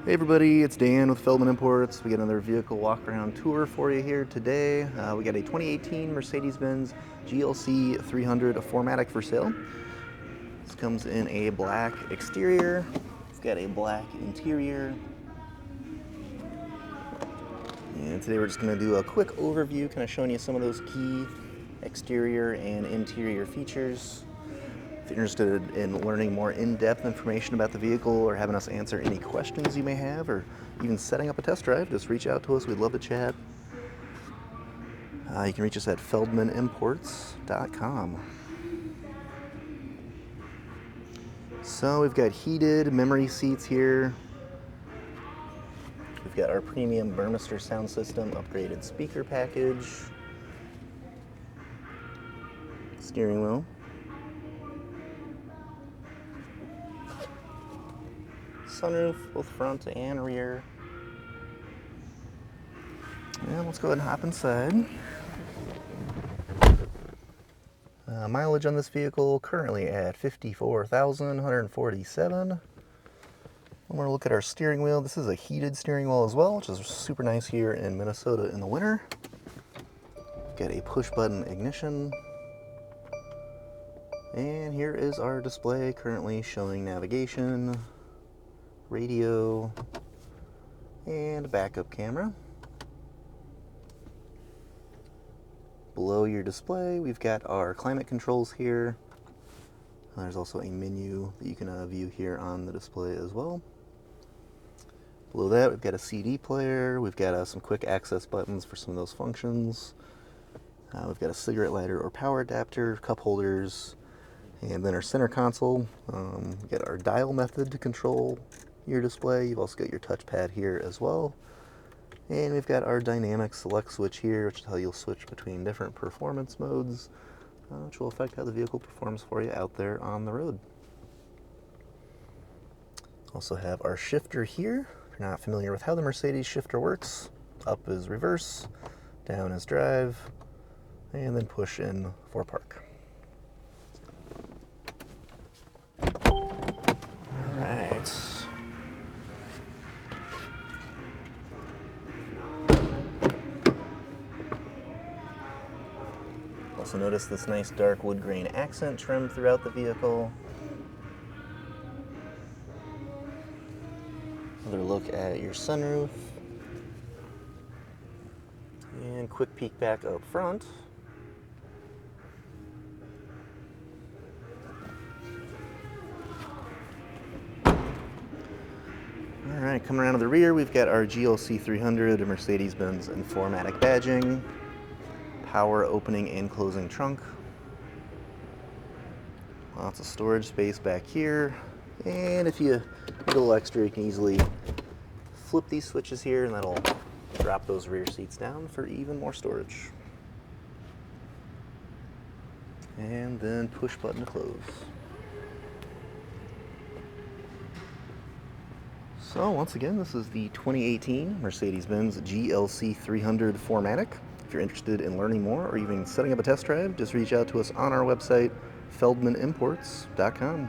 Hey everybody, it's Dan with Feldmann Imports. We got another vehicle walk-around tour for you here today. We got a 2018 Mercedes-Benz GLC 300 4MATIC for sale. This comes in a black exterior. It's got a black interior. And today we're just going to do a quick overview, kind of showing you some of those key exterior and interior features. If you're interested in learning more in-depth information about the vehicle or having us answer any questions you may have or even setting up a test drive, just reach out to us. We'd love to chat. You can reach us at feldmanimports.com. So we've got heated memory seats here. We've got our premium Burmester sound system, upgraded speaker package, steering wheel, sunroof, both front and rear. And let's go ahead and hop inside. Mileage on this vehicle currently at 54,147. When we're look at our steering wheel, this is a heated steering wheel as well, which is super nice here in Minnesota in the winter. Got a push button ignition. And here is our display currently showing navigation, radio, and a backup camera. Below your display, we've got our climate controls here. There's also a menu that you can view here on the display as well. Below that, we've got a CD player. We've got some quick access buttons for some of those functions. We've got a cigarette lighter or power adapter, cup holders, and then our center console. We've got our dial method to control your display. You've also got your touchpad here as well. And we've got our dynamic select switch here, which is how you'll switch between different performance modes, which will affect how the vehicle performs for you out there on the road. Also have our shifter here. If you're not familiar with how the Mercedes shifter works, up is reverse, down is drive, and then push in for park. Alright. Also notice this nice dark wood grain accent trim throughout the vehicle. Another look at your sunroof. And quick peek back up front. Alright, coming around to the rear, we've got our GLC 300 Mercedes-Benz and 4MATIC badging. Power opening and closing trunk. Lots of storage space back here. And if you need a little extra, you can easily flip these switches here and that'll drop those rear seats down for even more storage. And then push button to close. So once again, this is the 2018 Mercedes-Benz GLC 300 4MATIC. If you're interested in learning more or even setting up a test drive, just reach out to us on our website, feldmanimports.com.